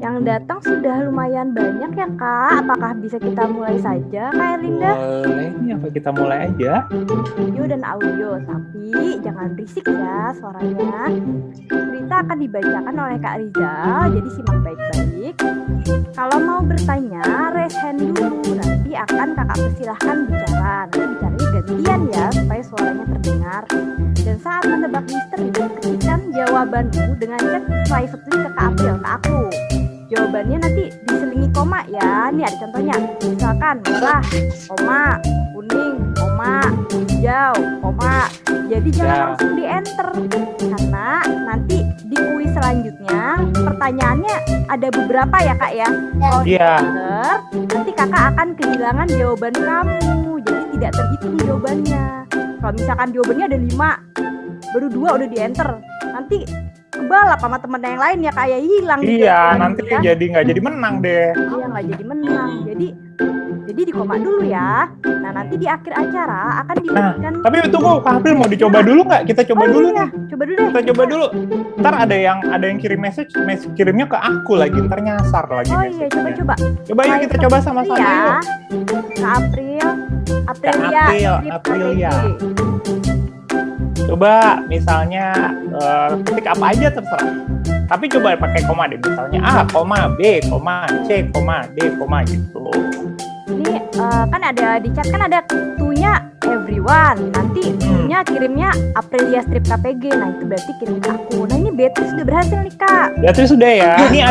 Yang datang sudah lumayan banyak ya Kak. Apakah bisa kita mulai saja Kak Erlinda? Boleh nih, apa kita mulai aja? Video dan audio, tapi jangan berisik ya suaranya. Cerita akan dibacakan oleh Kak Rizal, jadi simak baik-baik. Kalau mau bertanya, raise hand dulu. Nanti akan kakak persilahkan bicara. Nanti bicaranya gantian ya, supaya suaranya terdengar. Dan saat menebak misteri, ketikkan jawabanmu dengan chat privately ke Kak April, ke aku. Jawabannya nanti diselingi koma ya. Ini ada contohnya. Misalkan merah, koma, kuning, koma, hijau, koma. Jadi jangan langsung di enter, karena nanti di kuis selanjutnya pertanyaannya ada beberapa ya Kak ya. Kalau di enter, nanti kakak akan kehilangan jawaban kamu. Jadi tidak terhitung jawabannya. Kalau misalkan jawabannya ada 5, baru 2 udah di enter, nanti kebalap sama temen yang lain ya kayak hilang. Iya, nanti kan? Jadi nggak jadi menang deh. Iya, nggak jadi menang. Jadi di koma dulu ya. Nah, nanti di akhir acara akan diberikan. Tapi tunggu, Kak April mau dicoba dulu nggak? Kita coba dulu nih. Coba dulu deh. Kita coba dulu. Ntar ada yang kirim message kirimnya ke aku lagi. Ntar nyasar lagi. Oh iya, coba. Coba yuk kita coba sama-sama ya. yuk. Kak Aprilia. Coba misalnya ketik apa aja terserah. Tapi coba pakai koma deh, misalnya A, koma, B, koma, C, koma, D, koma gitu. Ini kan ada di chat kan ada to-nya everyone. Nanti to-nya kirimnya Aprilia strip KPG. Nah itu berarti kirim ke aku. Nah ini Beatrice sudah berhasil nih Kak. Beatrice sudah ya. Ini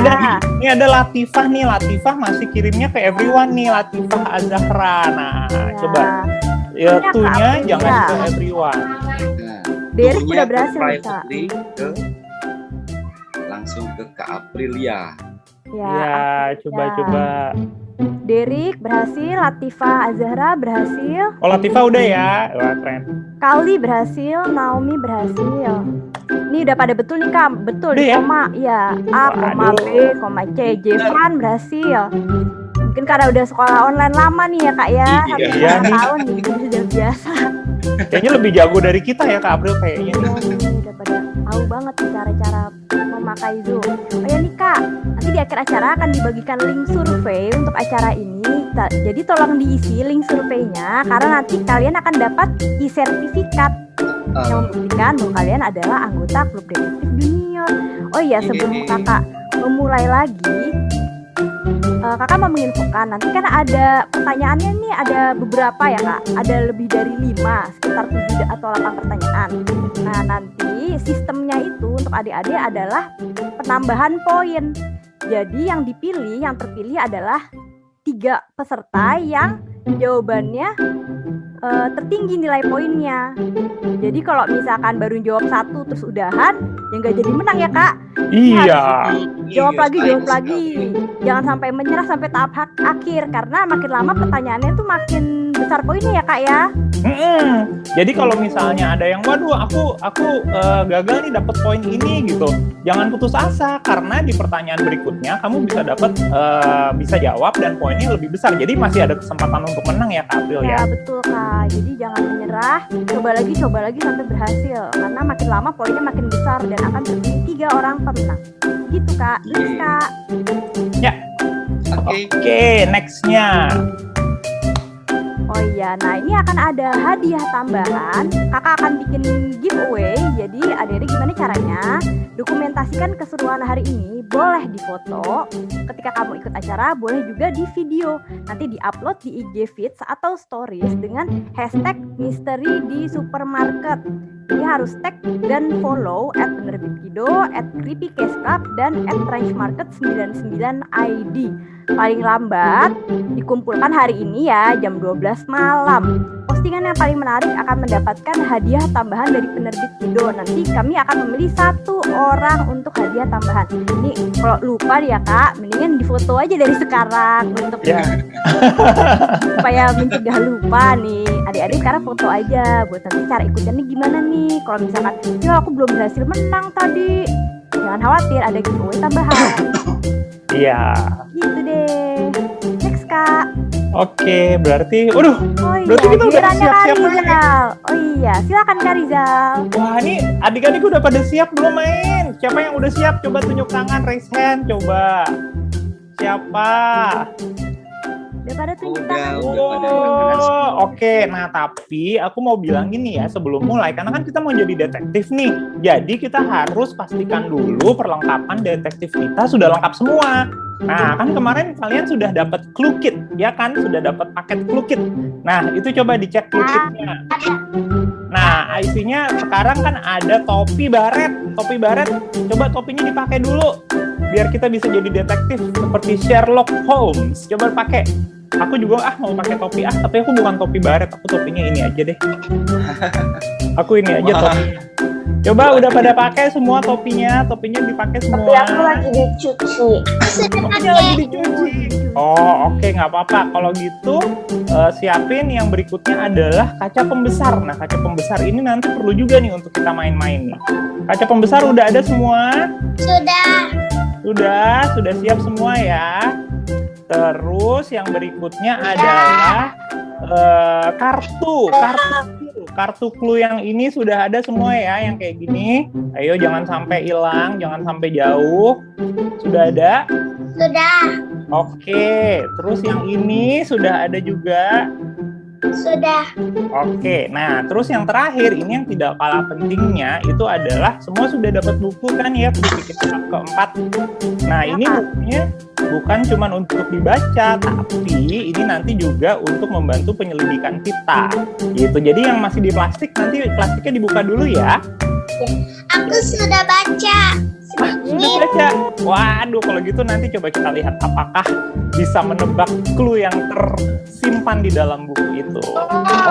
ada Latifah nih. Latifah masih kirimnya ke everyone nih. Latifah Azahra. Nah coba. Ya to-nya jangan ke everyone. Derek sudah berhasil nih Kak. Langsung ke Kak Aprilia. Ya, coba. Derek berhasil, Latifah Azahra berhasil. Oh, Latifah udah ya. Wah, keren. Kali berhasil, Naomi berhasil. Ini udah pada betul nih Kak, betul di koma. Ya, A, koma B, koma C. Jefran berhasil. Mungkin karena udah sekolah online lama nih ya Kak ya. Iya nih. Tahun nih, sudah biasa. Kayaknya lebih jago dari kita ya Kak April kayaknya. Udah pada tahu banget cara-cara memakai Zoom. Oh ya nih Kak, nanti di akhir acara akan dibagikan link survei untuk acara ini. Jadi tolong diisi link surveinya karena nanti kalian akan dapat e-sertifikat yang membuktikan bahwa kalian adalah anggota klub detektif junior. Oh iya, sebelum Kakak memulai lagi, Kakak mau menginfokan nanti kan ada pertanyaannya nih, ada beberapa ya Kak, ada lebih dari 5, sekitar 7 atau 8 pertanyaan. Nah nanti sistemnya itu untuk adik-adik adalah penambahan poin. Jadi yang terpilih adalah 3 peserta yang jawabannya tertinggi nilai poinnya. Jadi kalau misalkan baru jawab 1 terus udahan, ya nggak jadi menang ya Kak. Iya. Jawab lagi. Jangan sampai menyerah sampai tahap akhir, karena makin lama pertanyaannya tuh makin besar poinnya ya Kak ya. Jadi kalau misalnya ada yang waduh aku gagal nih dapat poin ini gitu, jangan putus asa karena di pertanyaan berikutnya kamu bisa dapat bisa jawab dan poinnya lebih besar. Jadi masih ada kesempatan untuk menang ya Kak April ya. Ya betul Kak. Jadi jangan menyerah, coba lagi sampai berhasil, karena makin lama poinnya makin besar dan akan terpilih 3 orang pemenang. Gitu Kak. Terus Kak. Ya. Oke, nextnya. Oh iya, nah ini akan ada hadiah tambahan. Kakak akan bikin giveaway. Jadi adik-adik gimana caranya? Dokumentasikan keseruan hari ini. Boleh difoto ketika kamu ikut acara, boleh juga di video. Nanti diupload di IG Feeds atau Stories dengan hashtag misteri di supermarket. Ini harus tag dan follow @penerbitkido, @creepycasteclub, dan @trenchmarket99id. Paling lambat dikumpulkan hari ini ya jam 12 malam. Postingan yang paling menarik akan mendapatkan hadiah tambahan dari penerbit Kido. Nanti kami akan memilih 1 orang untuk hadiah tambahan. Ini kalau lupa ya Kak, mendingan difoto aja dari sekarang untuk supaya mencegah lupa nih. Adik-adik sekarang foto aja buat nanti cara ikutnya gimana nih. Kalau misalkan, ya aku belum berhasil menang tadi, jangan khawatir, ada giveaway tambahan. Iya. Gitu deh. Next Kak. Oke, berarti, waduh, Oh iya, berarti kita udah gilirannya Kak siap-siap main. Rizal. Oh iya, silakan Kak Rizal. Wah, ini adik-adik udah pada siap belum main? Siapa yang udah siap? Coba tunjuk tangan, raise hand, coba. Siapa? Udah pada tunjuk Udah, tangan. udah pada keras. Oh, oke. Nah, tapi aku mau bilang gini ya sebelum mulai, karena kan kita mau jadi detektif nih. Jadi kita harus pastikan dulu perlengkapan detektif kita sudah lengkap semua. Nah, kan kemarin kalian sudah dapat clue kit, ya kan? Sudah dapat paket clue kit. Nah, itu coba dicek clue kitnya. Nah, isinya sekarang kan ada topi baret. Topi baret, coba topinya dipakai dulu. Biar kita bisa jadi detektif seperti Sherlock Holmes. Coba pakai. Aku juga mau pakai topi tapi aku bukan topi baret, aku topinya ini aja deh. Aku ini aja Wah. topinya. Coba udah pada pakai semua topinya dipakai semua. Tapi aku lagi dicuci. Topinya lagi dicuci. Oh, oke, nggak apa-apa. Kalau gitu siapin yang berikutnya adalah kaca pembesar. Nah, kaca pembesar ini nanti perlu juga nih untuk kita main-main nih. Kaca pembesar udah ada semua? Sudah. Sudah siap semua ya. Terus yang berikutnya adalah kartu clue yang ini sudah ada semua ya, yang kayak gini. Ayo jangan sampai hilang, jangan sampai jauh. Sudah ada? Sudah. Oke, terus yang ini sudah ada juga. Sudah. Oke, nah terus yang terakhir ini yang tidak kalah pentingnya itu adalah semua sudah dapat buku kan ya, buku kita keempat. Nah ini bukunya bukan cuma untuk dibaca, tapi ini nanti juga untuk membantu penyelidikan kita. Gitu. Jadi yang masih di plastik nanti plastiknya dibuka dulu ya. Aku sudah baca. Sudah baca. Waduh, kalau gitu nanti coba kita lihat apakah bisa menebak clue yang tersimpan di dalam buku itu.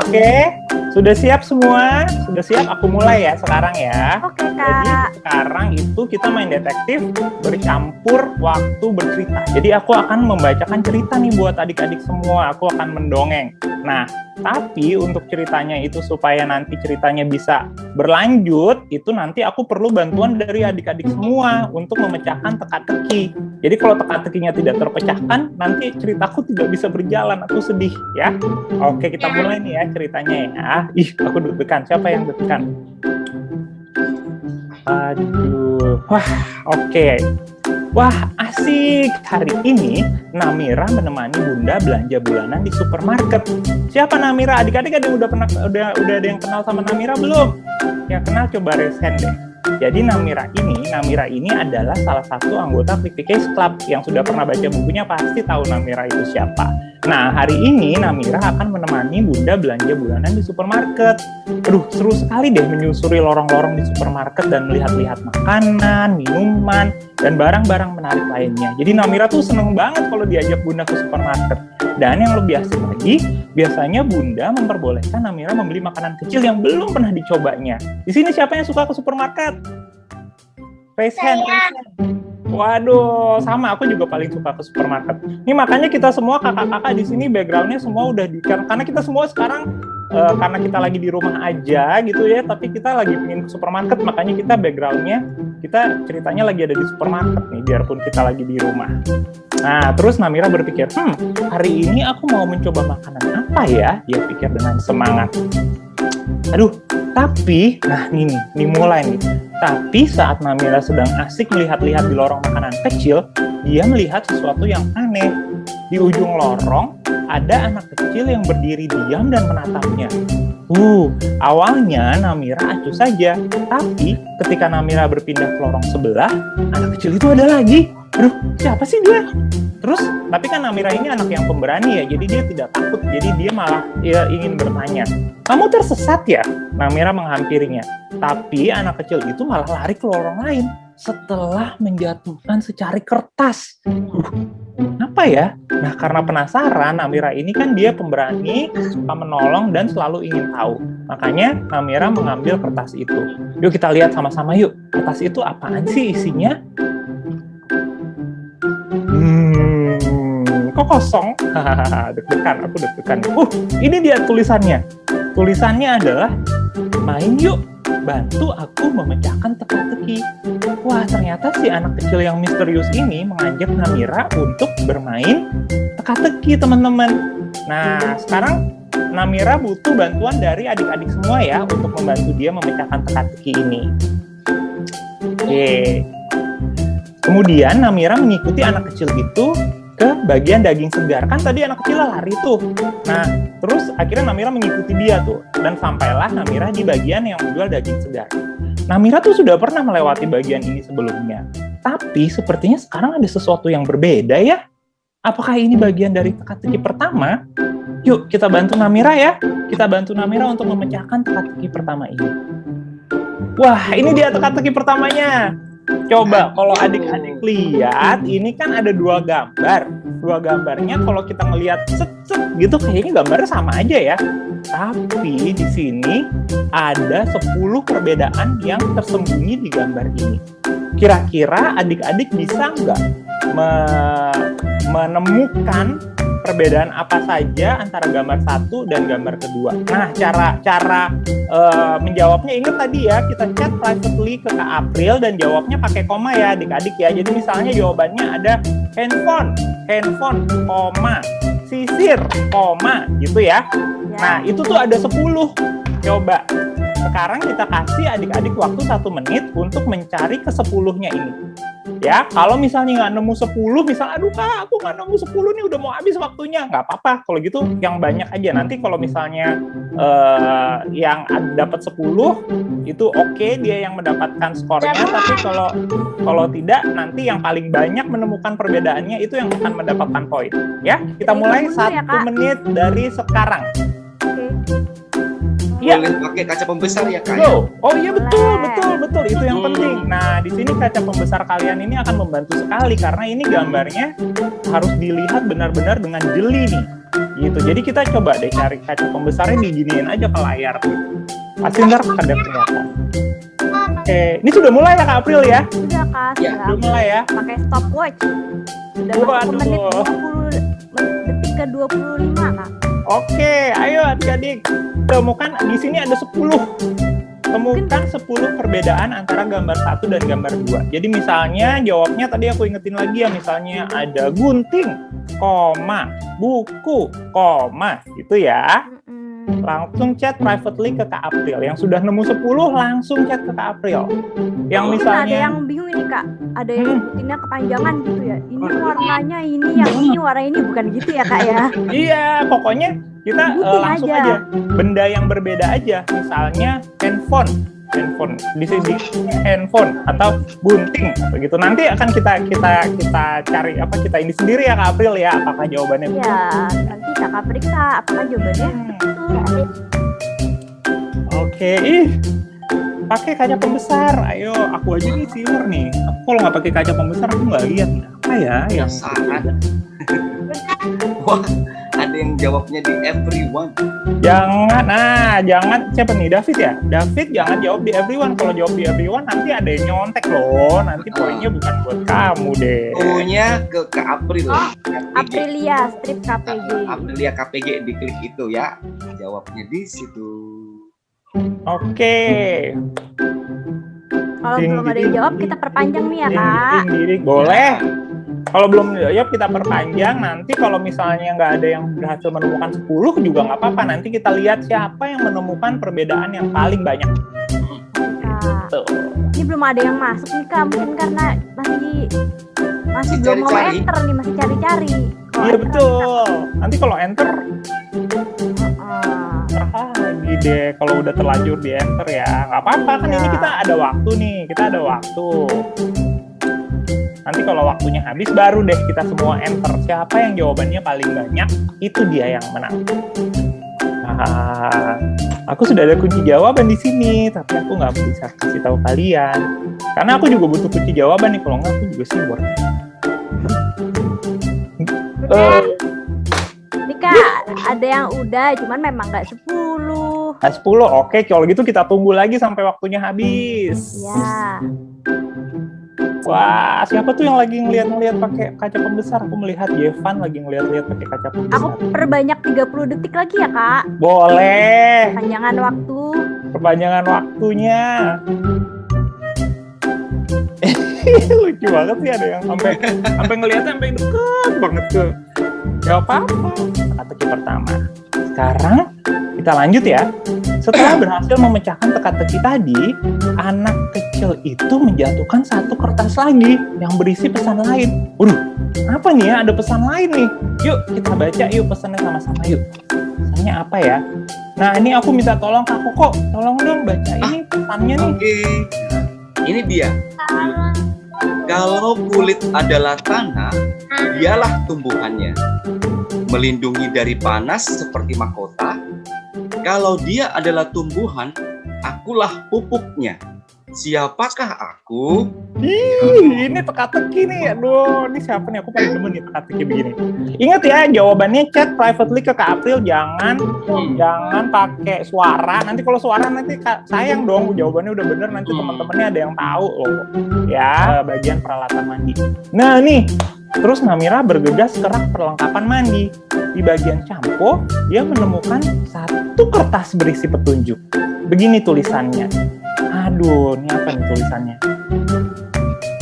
Oke, sudah siap semua? Sudah siap? Aku mulai ya sekarang ya. Oke Jadi Kak. sekarang itu kita main detektif bercampur waktu bercerita. Jadi aku akan membacakan cerita nih buat adik-adik semua. Aku akan mendongeng. Nah, tapi untuk ceritanya itu supaya nanti ceritanya bisa berlanjut, itu nanti aku perlu bantuan dari adik-adik semua untuk memecahkan teka-teki. Jadi kalau teka-tekinya tidak terpecahkan, nanti ceritaku tidak bisa berjalan. Aku sedih ya. Oke, kita mulai nih ya ceritanya ya. Ih, aku deg-degan. Siapa yang deg-degan? Aduh, wah, oke. Wah, asik. Hari ini Namira menemani Bunda belanja bulanan di supermarket. Siapa Namira? Adik-adik ada yang udah ada yang kenal sama Namira belum? Yang kenal coba raise hand deh. Jadi Namira ini adalah salah satu anggota Clicky Case Club. Yang sudah pernah baca bukunya pasti tahu Namira itu siapa. Nah, hari ini Namira akan menemani Bunda belanja bulanan di supermarket. Aduh, seru sekali deh menyusuri lorong-lorong di supermarket dan melihat-lihat makanan, minuman, dan barang-barang menarik lainnya. Jadi Namira tuh seneng banget kalau diajak Bunda ke supermarket. Dan yang lebih asik lagi, biasanya Bunda memperbolehkan Namira membeli makanan kecil yang belum pernah dicobanya. Di sini siapa yang suka ke supermarket? Raise hand. Waduh, sama aku juga paling suka ke supermarket. Ini makanya kita semua kakak-kakak di sini backgroundnya semua udah karena kita semua sekarang karena kita lagi di rumah aja gitu ya, tapi kita lagi pengen ke supermarket, makanya kita backgroundnya kita ceritanya lagi ada di supermarket nih, biarpun kita lagi di rumah. Nah, terus Namira berpikir, hari ini aku mau mencoba makanan apa ya? Dia pikir dengan semangat. Aduh, tapi, nah ini mulai nih. Tapi saat Namira sedang asik melihat-lihat di lorong makanan kecil, dia melihat sesuatu yang aneh. Di ujung lorong, ada anak kecil yang berdiri diam dan menatapnya. Awalnya Namira acuh saja. Tapi ketika Namira berpindah ke lorong sebelah, anak kecil itu ada lagi. Aduh, siapa sih dia? Terus, tapi kan Namira ini anak yang pemberani ya, jadi dia tidak takut. Jadi dia malah ingin bertanya, "Kamu tersesat ya?" Namira menghampirinya. Tapi anak kecil itu malah lari ke lorong lain setelah menjatuhkan secari kertas. Apa ya? Nah, karena penasaran, Namira ini kan dia pemberani, suka menolong dan selalu ingin tahu. Makanya Namira mengambil kertas itu. Yuk kita lihat sama-sama yuk. Kertas itu apaan sih isinya? Kok kosong? Deg-degan, aku deg-degan. Ini dia tulisannya. Tulisannya adalah, "Main yuk, bantu aku memecahkan teka-teki." Wah, ternyata si anak kecil yang misterius ini mengajak Namira untuk bermain teka-teki, teman-teman. Nah, sekarang Namira butuh bantuan dari adik-adik semua ya untuk membantu dia memecahkan teka-teki ini. Oke. Kemudian Namira mengikuti anak kecil itu ke bagian daging segar. Kan tadi anak kecil lari tuh. Nah, terus akhirnya Namira mengikuti dia tuh. Dan sampailah Namira di bagian yang menjual daging segar. Namira tuh sudah pernah melewati bagian ini sebelumnya. Tapi sepertinya sekarang ada sesuatu yang berbeda ya. Apakah ini bagian dari teka-teki pertama? Yuk kita bantu Namira ya. Kita bantu Namira untuk memecahkan teka-teki pertama ini. Wah, ini dia teka-teki pertamanya. Coba kalau adik-adik lihat, ini kan ada dua gambar. Dua gambarnya kalau kita ngelihat set-set gitu kayaknya gambarnya sama aja ya. Tapi di sini ada 10 perbedaan yang tersembunyi di gambar ini. Kira-kira adik-adik bisa nggak menemukan perbedaan apa saja antara gambar satu dan gambar kedua? Nah, cara menjawabnya ingat tadi ya, kita chat privately ke Kak April dan jawabnya pakai koma ya adik-adik ya. Jadi misalnya jawabannya ada handphone, koma, sisir, koma gitu ya. Nah, itu tuh ada 10. Coba sekarang kita kasih adik-adik waktu 1 menit untuk mencari ke-10-nya ini. Ya, kalau misalnya nggak nemu 10, misalnya, aduh Kak, aku nggak nemu 10 nih, udah mau habis waktunya. Nggak apa-apa, kalau gitu yang banyak aja. Nanti kalau misalnya yang dapat 10, itu oke, dia yang mendapatkan skornya. Tapi kalau tidak, nanti yang paling banyak menemukan perbedaannya, itu yang akan mendapatkan poin. Ya, kita mulai 1 menit dari sekarang. Ya. Boleh pakai kaca pembesar ya Kak? Oh iya betul. Itu yang penting. Nah, di sini kaca pembesar kalian ini akan membantu sekali karena ini gambarnya harus dilihat benar-benar dengan jeli nih. Gitu. Jadi kita coba deh cari kaca pembesarnya, diginiin aja ke layar gitu. Pasti ntar ada kelihatan. Oke, ini sudah mulai ya Kak April ya? Sudah Kak, Sudah mulai ya. Pakai stopwatch. Sudah masuk ke menit 20 detik ke 25 Kak. Oke, ayo adik-adik. Temukan di sini ada 10. Temukan 10 perbedaan antara gambar 1 dan gambar 2. Jadi misalnya jawabnya tadi aku ingetin lagi ya, misalnya ada gunting, koma, buku, koma, gitu ya. Langsung chat privately ke Kak April. Yang sudah nemu 10 langsung chat ke Kak April. Yang misalnya ada yang bingung ini Kak, ada yang nyebutinnya kepanjangan gitu ya. Ini warnanya ini, yang ini warna ini, bukan gitu ya Kak ya? Iya, pokoknya kita langsung aja. Benda yang berbeda aja. Misalnya handphone di sini handphone atau gunting begitu. Nanti akan kita cari kita ini sendiri ya Kak April ya, apakah jawabannya betul. Ya, nanti Kakak periksa apakah jawabannya betul. Oke, pakai kaca pembesar. Ayo, aku aja nih siur nih. Aku kalau nggak pakai kaca pembesar aku nggak lihat apa ya yang salah. Wah, ada yang jawabnya di everyone. Jangan siapa nih, David ya? David jangan jawab di everyone. Kalau jawab di everyone nanti ada yang nyontek loh. Nanti poinnya bukan buat kamu deh. Punya ke April. Aprilia strip KPG. Aprilia KPG, diklik itu ya. Jawabnya di situ. Oke. Kalau belum ada yang jawab kita perpanjang nih ya Kak. Boleh. Kalau belum jawab kita perpanjang. Nanti kalau misalnya nggak ada yang berhasil menemukan 10 juga nggak apa-apa. Nanti kita lihat siapa yang menemukan perbedaan yang paling banyak. Kak. Ini belum ada yang masuk nih Kak. Mungkin karena masih belum mau enter nih, masih cari-cari. Iya betul. Nanti kalau enter lagi deh kalau udah terlanjur di enter ya. Nggak apa-apa kan ini kita ada waktu nih. Nanti kalau waktunya habis baru deh kita semua enter. Siapa yang jawabannya paling banyak, itu dia yang menang. Aku sudah ada kunci jawaban di sini, tapi aku nggak bisa kasih tahu kalian. Karena aku juga butuh kunci jawaban nih, kalau nggak aku juga sibuk. Nih Kak, ada yang udah, cuman memang nggak 10. 10, oke. Kalau gitu kita tunggu lagi sampai waktunya habis. Ya. Wah, siapa tuh yang lagi ngeliat-ngeliat pakai kaca pembesar? Aku melihat Yevan lagi ngeliat-ngeliat pakai kaca pembesar. Aku perbanyak 30 detik lagi ya Kak. Boleh. Perpanjangan waktunya. Lucu banget sih, ada yang sampai ngeliatnya sampai deket banget tuh. Gak apa-apa. Teka-teki pertama. Sekarang kita lanjut ya. Setelah berhasil memecahkan teka-teki tadi, anak kecil itu menjatuhkan satu kertas lagi yang berisi pesan lain. Waduh, apa nih ya? Ada pesan lain nih. Yuk kita baca yuk pesannya sama-sama yuk. Pesannya apa ya? Nah ini aku minta tolong Kak Koko, tolong dong baca ini pesannya nih. Oke. Ini dia. Kalau kulit adalah tanah, dialah tumbuhannya. Melindungi dari panas seperti mahkota. Kalau dia adalah tumbuhan, akulah pupuknya. Siapakah aku? Ih, ini teka-teki nih. Aduh, ini siapa nih? Aku paling demen nih teka-teki begini. Ingat ya, jawabannya chat privately ke Kak April. Jangan pakai suara. Nanti kalau suara nanti sayang dong. Jawabannya udah bener. Nanti teman-temannya ada yang tahu loh. Ya, bagian peralatan mandi. Nah nih, terus Namira bergegas ke rak perlengkapan mandi. Di bagian campo, dia menemukan satu kertas berisi petunjuk. Begini tulisannya. Aduh, ini apa nih tulisannya?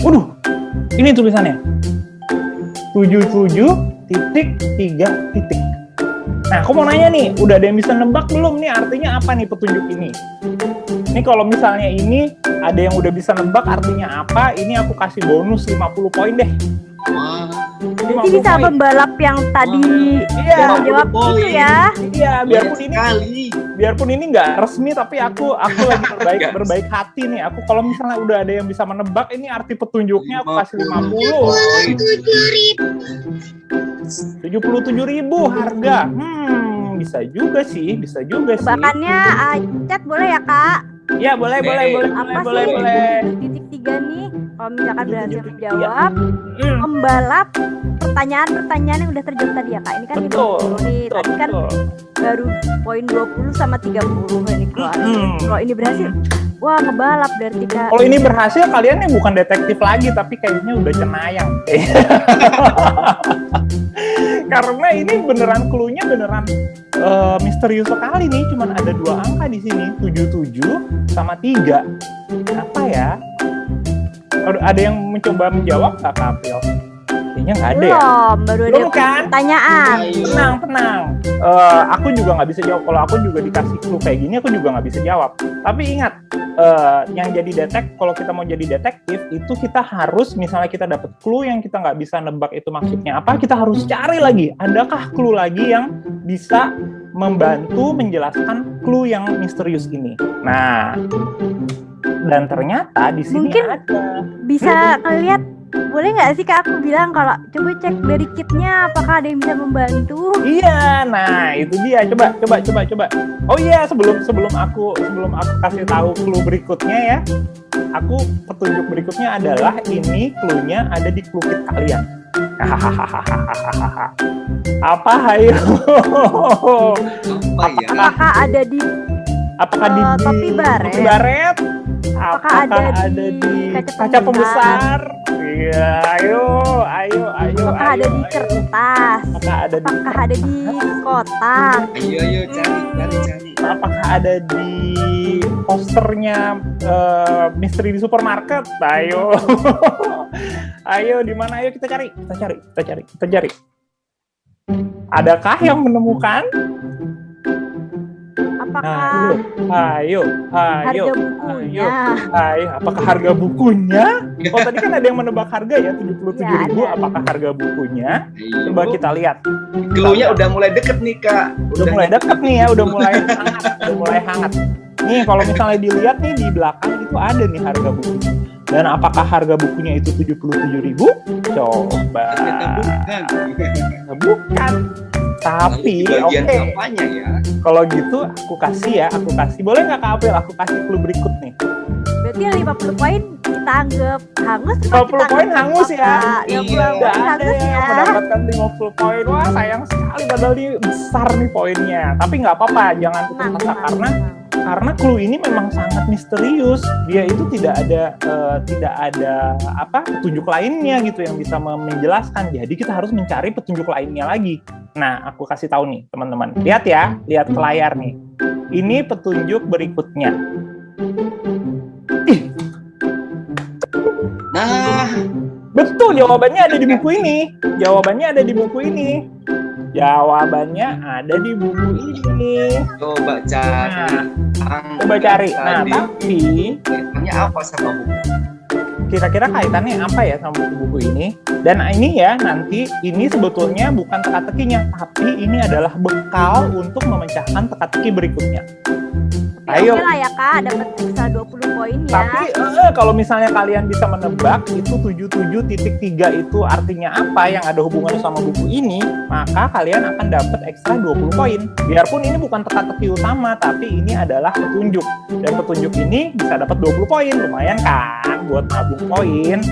Waduh, ini tulisannya. 77.3. Nah, aku mau nanya nih, udah ada yang bisa nebak belum nih artinya apa nih petunjuk ini? Ini kalau misalnya ini ada yang udah bisa nebak artinya apa, ini aku kasih bonus 50 poin deh. Wah, Jadi bisa pembalap yang tadi Iya, jawab itu ya. Iya, sekali. biarpun ini nggak resmi tapi aku lagi berbaik hati nih. Aku kalau misalnya udah ada yang bisa menebak ini arti petunjuknya aku kasih 77.000 harga. Bisa juga sih. Tebakannya Chat boleh ya Kak? Ya, boleh. Apa sih 7.3 nih? Kalau misalkan berhasil menjawab, membalap pertanyaan-pertanyaan yang udah terjawab tadi ya Kak. Ini kan Betul. 50 nih. Tadi kan baru poin 20 sama 30 ini keluar. Kalau ini berhasil, wah ngebalap berarti Kak. Kalau ini berhasil kalian nih bukan detektif lagi tapi kayaknya udah cenayang. Karena ini beneran clue-nya beneran misterius sekali nih. Cuman ada 2 angka di sini, 77 sama 3. Apa ya? Ada yang mencoba menjawab nggak Kak April? Kayaknya nggak ada ya? Baru ada Belum kan? pertanyaan. Tenang. Aku juga nggak bisa jawab. Kalau aku juga dikasih clue kayak gini, aku juga nggak bisa jawab. Tapi ingat, yang jadi kalau kita mau jadi detektif, itu kita harus, misalnya kita dapat clue yang kita nggak bisa nebak itu maksudnya apa, kita harus cari lagi. Adakah clue lagi yang bisa membantu menjelaskan clue yang misterius ini? Nah, dan ternyata di sini Mungkin ada. Bisa lihat, boleh nggak sih Kak aku bilang kalau coba cek dari kitnya apakah ada yang bisa membantu? Iya, nah itu dia. Coba. Oh iya, sebelum aku kasih tahu clue berikutnya ya. Petunjuk berikutnya adalah ini clue-nya ada di clue kit kalian. Apa hayo? Apakah ada di topi baret? Apakah ada di kaca pembesar? Iya, ayo. Apakah ada di kertas? Apakah ada di kotak? Ayo cari. Apakah ada di posternya misteri di supermarket? Ayo. Ayo, di mana? Ayo kita cari. Adakah yang menemukan? Apakah harga bukunya? Apakah harga bukunya? Oh, tadi kan ada yang menebak harga ya, 77.000. Ya, Apakah harga bukunya? Coba kita lihat. Clue-nya udah mulai deket nih Kak. Udah mulai deket nih ya, udah mulai hangat. Nih kalau misalnya dilihat nih di belakang itu ada nih harga bukunya. Dan apakah harga bukunya itu 77.000? Coba. Bukan. Tapi oke. Apanya ya? Kalau gitu aku kasih. Boleh nggak Kak April? Aku kasih clue berikut nih. Berarti 50 poin kita anggap hangus. 50 poin hangus ya. Iya. Udah ada yang mendapatkan 50 poin. Wah sayang sekali padahal ini besar nih poinnya. Tapi nggak apa-apa, jangan putus asa karena clue ini memang sangat misterius. Dia itu tidak ada petunjuk lainnya gitu yang bisa menjelaskan. Jadi kita harus mencari petunjuk lainnya lagi. Nah, aku kasih tahu nih teman-teman. Lihat ya, lihat ke layar nih. Ini petunjuk berikutnya. Nah, betul, jawabannya ada di buku ini. Jawabannya ada di buku ini. Coba cari. Coba cari. Nah, Tadi. tapi Kaitannya apa sama buku? kira-kira kaitannya apa ya sama buku-buku ini? Dan ini ya, nanti ini sebetulnya bukan teka-tekinya, tapi ini adalah bekal untuk memecahkan teka-teki berikutnya. Ayo. Oke lah ya Kak, dapat ekstra 20 poin ya. Tapi kalau misalnya kalian bisa menebak itu 77.3 itu artinya apa yang ada hubungan sama buku ini, maka kalian akan dapat ekstra 20 poin. Biarpun ini bukan teka-teki utama, tapi ini adalah petunjuk. Dan petunjuk ini bisa dapat 20 poin. Lumayan kan buat nabung poin.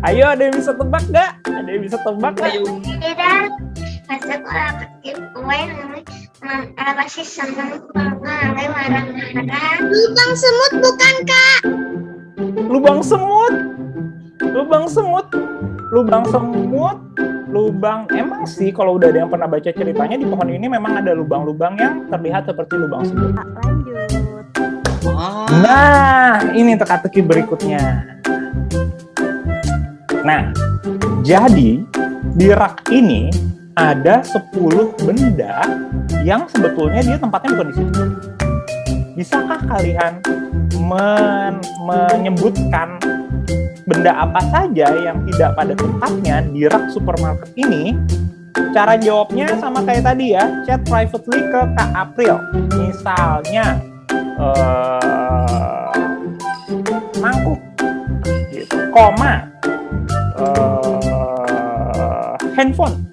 Ayo, ada yang bisa tebak nggak? Ada yang bisa tebak nggak? Ayo. Tidak. Masa kalau kecil kue masih seneng marah-marah. Lubang semut bukan Kak? Lubang semut. Lubang semut. Lubang semut. Lubang, emang sih kalau udah ada yang pernah baca ceritanya di pohon ini memang ada lubang-lubang yang terlihat seperti lubang semut. Kak, lanjut. Wah. Nah, ini teka-teki berikutnya. Nah, jadi di rak ini ada 10 benda yang sebetulnya dia tempatnya bukan di situ. Bisakah kalian menyebutkan benda apa saja yang tidak pada tempatnya di rak supermarket ini? Cara jawabnya sama kayak tadi ya, chat privately ke Kak April. Misalnya mangkuk, gitu. Koma, handphone,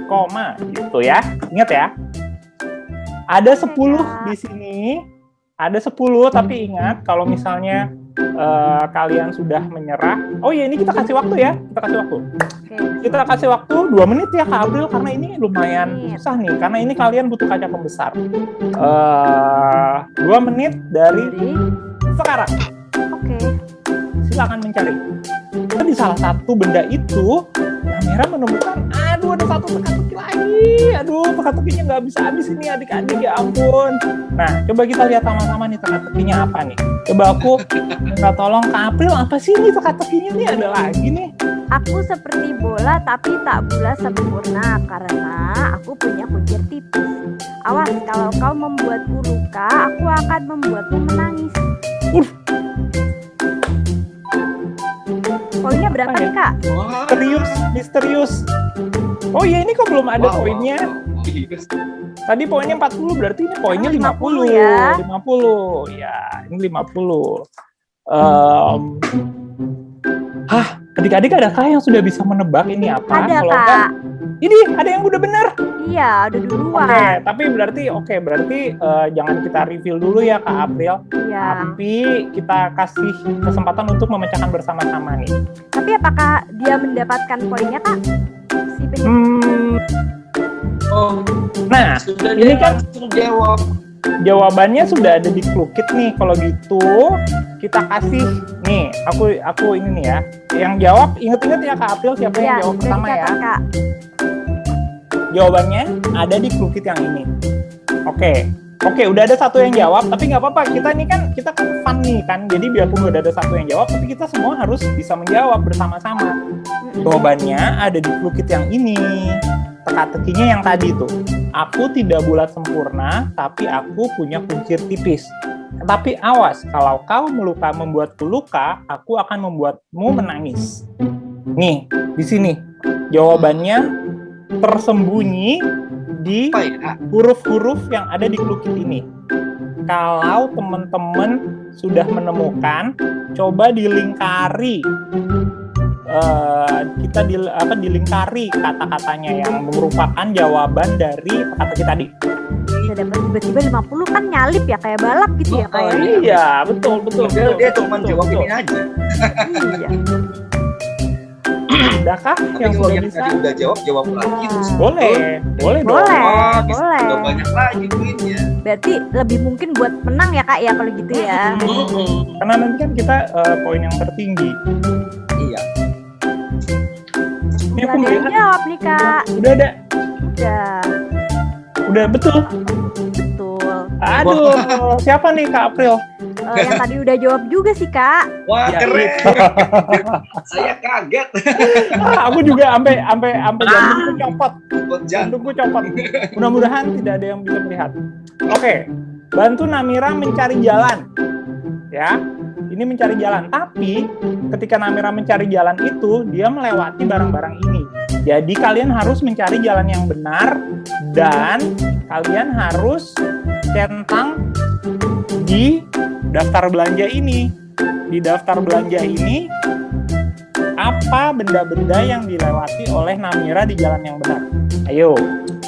koma, gitu ya. Ingat ya. Ada 10 di sini. Ada 10, tapi ingat kalau misalnya kalian sudah menyerah. Oh iya, ini kita kasih waktu ya. Kita kasih waktu. Oke. Kita kasih waktu 2 menit ya Kak April, karena ini lumayan susah nih. Karena ini kalian butuh kaca pembesar. 2 menit dari Jadi, sekarang. oke. Silakan mencari. Di salah satu benda itu, kamera menemukan, aduh ada satu teka-teki lagi. Aduh, teka-tekinya nggak bisa habis ini adik-adik, ya ampun. Nah, coba kita lihat sama-sama nih teka-tekinya apa nih. Coba aku minta tolong Kak April, apa sih nih teka-tekinya nih, ada lagi nih. Aku seperti bola tapi tak bulat sempurna karena aku punya kuncir tipis. Awas, kalau kau membuatku luka, aku akan membuatmu menangis. Poinnya berapa Apa ya? nih Kak? Wah. Misterius. Oh iya, ini kok belum ada Wow, poinnya. wow. Iya. Tadi poinnya 40, berarti ini poinnya 50 ya. 50. Ya, ini 50. Adik-adik adakah yang sudah bisa menebak ini apa? Ada Kalau Kak. enggak, ini ada yang udah benar. Iya, udah duluan. Oke, tapi berarti jangan kita reveal dulu ya Kak April. Iya. Tapi kita kasih kesempatan untuk memecahkan bersama-sama nih. Tapi apakah dia mendapatkan poinnya Kak? Si penyanyi. Oh, Nah, sudah ini dia kan langsung jawab. jawabannya sudah ada di Cluekit nih. Kalau gitu kita kasih nih. Aku ini nih ya. Yang jawab, inget-inget ya Kak April siapa yang Iya, jawab udah pertama ya. dicatat, Kak. Jawabannya ada di Cluekit yang ini. Oke, udah ada satu yang jawab, tapi nggak apa-apa. Kita kan fun nih kan. Jadi biarpun udah ada satu yang jawab, tapi kita semua harus bisa menjawab bersama-sama. Jawabannya ada di Cluekit yang ini. Teka-tekinya yang tadi tuh. Aku tidak bulat sempurna, tapi aku punya kuncir tipis. Tapi awas, kalau kau membuatku luka, aku akan membuatmu menangis. Nih, di sini jawabannya tersembunyi di Apa ya? huruf-huruf yang ada di Cluekit ini. Kalau teman-teman sudah menemukan, coba dilingkari. Dilingkari kata-katanya yang merupakan jawaban dari teka-teki tadi. Udah dapat tiba-tiba 50 kan nyalip ya kayak balap gitu ya kayak. Iya, betul. Padahal dia cuma jawab ini aja. Iya. Adakah Tapi yang kalau sudah yang bisa? tadi udah jawab lagi terus. Boleh dong. Boleh. Wah, bisa boleh. udah banyak lagi poinnya. Berarti lebih mungkin buat menang ya Kak ya kalau gitu ya. Karena nanti kan kita poin yang tertinggi. Iya. Ini Udah aku ada yang melihat jawab nih Kak. udah ada, Udah betul. betul. Aduh, siapa nih Kak April? yang tadi udah jawab juga sih Kak. Wah, Ya, keren. itu. Saya kaget. Aku juga sampai jantungku copot. Buat jantung. Jantungku copot. Mudah-mudahan tidak ada yang bisa melihat. Oke, bantu Namira mencari jalan. Ya, ini mencari jalan. Tapi ketika Namira mencari jalan itu, dia melewati barang-barang ini. Jadi kalian harus mencari jalan yang benar dan kalian harus centang di daftar belanja ini. Di daftar belanja ini apa benda-benda yang dilewati oleh Namira di jalan yang benar? Ayo.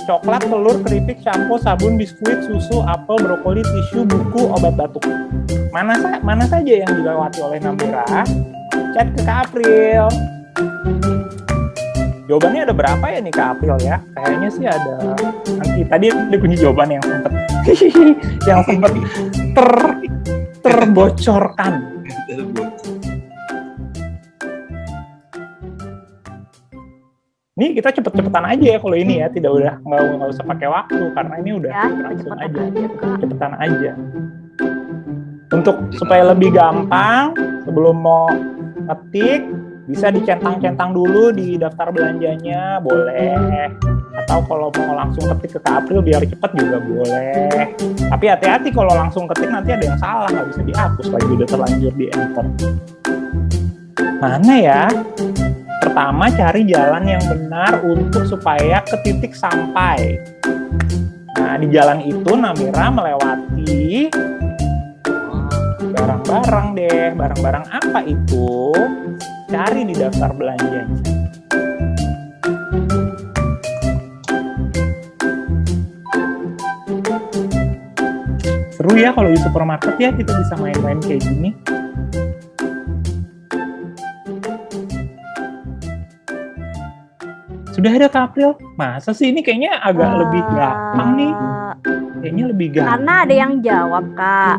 Coklat, telur, keripik, shampoo, sabun, biskuit, susu, apel, brokoli, tisu, buku, obat batuk. Mana saja yang dilewati oleh Namira? Chat ke Kak April. Jawabannya ada berapa ya nih Kak April ya? Kayaknya sih ada. Nanti tadi ada kunci jawaban yang sempat terbocorkan. Ini kita cepet-cepetan aja ya kalau ini ya, nggak usah pakai waktu karena ini udah Ya, langsung cepet-cepetan aja, aja, Kak. cepetan aja. Untuk supaya lebih gampang, sebelum mau ngetik bisa dicentang-centang dulu di daftar belanjanya, boleh. Atau kalau mau langsung ketik ke Kak April biar cepet juga boleh. Tapi hati-hati kalau langsung ketik nanti ada yang salah, nggak bisa dihapus lagi udah terlanjur di enter. Mana ya? Pertama, cari jalan yang benar untuk supaya ke titik sampai. Nah, di jalan itu Namira melewati barang-barang deh. Barang-barang apa itu? Cari di daftar belanjanya. Seru ya kalau di supermarket ya, kita bisa main-main kayak gini. Sudah ada Kak April? Masa sih ini kayaknya agak lebih gampang nih. Kayaknya lebih gampang. Karena ada yang jawab Kak.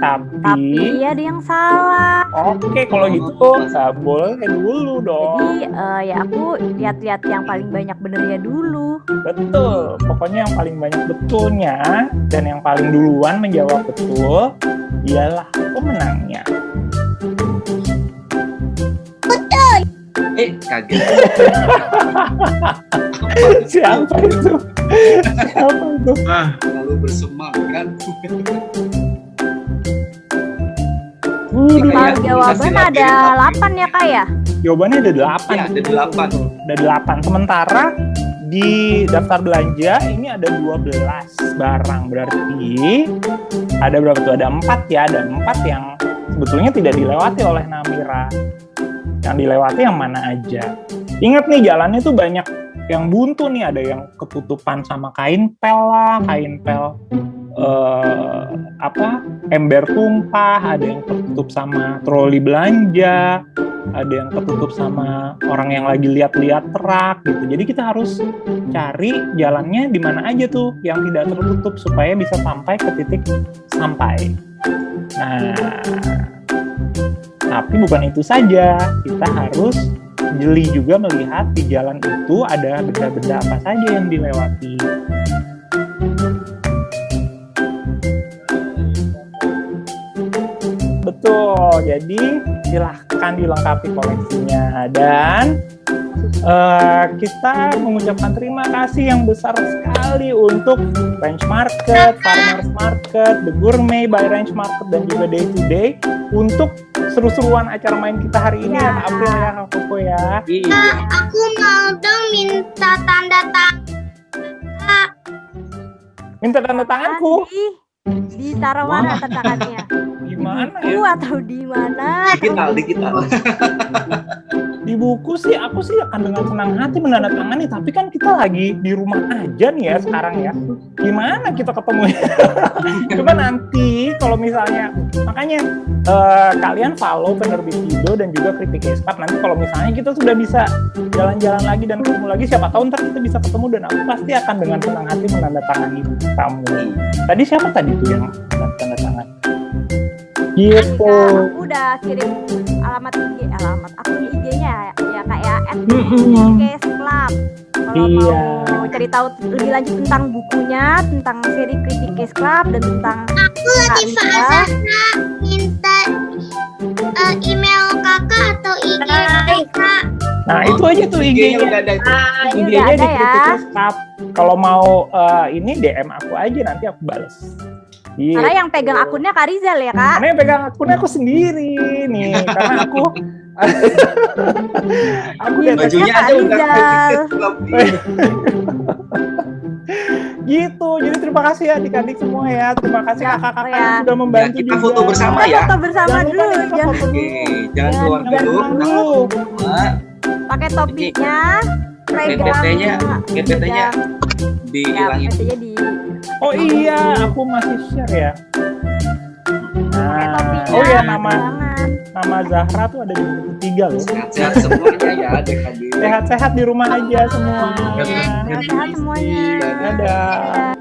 Tapi ada yang salah. Oke, kalau gitu nggak boleh dulu dong. Jadi ya aku lihat-lihat yang paling banyak benernya dulu. Betul, pokoknya yang paling banyak betulnya dan yang paling duluan menjawab betul ialah pemenangnya. Kaget. Siapa itu? Siapa itu? Lalu bersemangat. Kalau jawaban ada 8 ya Kak ya? Jawabannya ada 8. Ya, ada 8. Ada 8. Sementara di daftar belanja ini ada 12 barang. Berarti ada berapa tuh? Ada 4 ya. Ada 4 yang sebetulnya tidak dilewati oleh Namira. Yang dilewati yang mana aja. Ingat nih, jalannya tuh banyak yang buntu nih. Ada yang ketutupan sama kain pel lah, kain pel ember tumpah, ada yang ketutup sama troli belanja, ada yang ketutup sama orang yang lagi lihat-lihat truk gitu. Jadi kita harus cari jalannya di mana aja tuh yang tidak tertutup supaya bisa sampai ke titik sampai. Nah, tapi bukan itu saja, kita harus jeli juga melihat di jalan itu ada benda-benda apa saja yang dilewati. Betul, jadi silahkan dilengkapi koleksinya. Dan kita mengucapkan terima kasih yang besar sekali untuk Ranch Market, Farmers Market, The Gourmet by Ranch Market, dan juga Day to Day untuk seru-seruan acara main kita hari ini ya Kak April ya, Kak Koko ya. Iya. Aku mau dong minta tanda tangan. Minta tanda tanganku. Ditaruh mana tanda tangannya? Gimana Buku ya? atau di mana? Digital. Di buku sih aku sih akan dengan senang hati menandatangani, tapi kan kita lagi di rumah aja nih ya sekarang ya. Gimana kita ketemu? Coba nanti kalau misalnya, makanya kalian follow penerbit Kido dan juga Kritik Espat. Nanti kalau misalnya kita sudah bisa jalan-jalan lagi dan ketemu lagi, siapa tahu ntar kita bisa ketemu dan aku pasti akan dengan senang hati menandatangani buku kamu. Tadi siapa tadi tuh yang tanda tangan? Gitu. Aku udah kirim alamat akun IG-nya ya Kak ya, @Club. Kalau Iya. mau cari tahu lebih lanjut tentang bukunya, tentang seri Kritik Case Club dan tentang Aku Latifah Kak Riza. Azahra minta email kakak atau IG kakak. Nah, itu aja tuh IG-nya IG-nya. udah ada itu. Ini IG-nya udah di ada ya. Critical Cup. Kalau mau ini DM aku aja, nanti aku bales. Iya. Karena yang pegang akunnya Kak Rizal ya Kak. Karena yang pegang akunnya aku sendiri nih, karena aku Iya, detek Bajunya Kak aja udah Rizal. gitu. Jadi terima kasih ya adik-adik semua ya. Terima kasih Ya, kakak-kakak oh ya. yang sudah membantu Ya, kita juga. foto bersama Kita ya. foto bersama Jangan lupa dulu, nih, kita jangan foto Oke, dulu. jangan Ya, keluar Jangan dulu. keluar dulu. Nah, pakai topinya, telegram, GPT-nya ya, dihilangin. PT-nya di Oh iya, aku masih share ya. pakai Nah, topinya. oh ya nama Jangan. Zahra tuh ada di buku 3 loh. Sehat-sehat semuanya ya adik-adik. Sehat-sehat di rumah aja semua. Sehat-sehat semuanya. Dadah.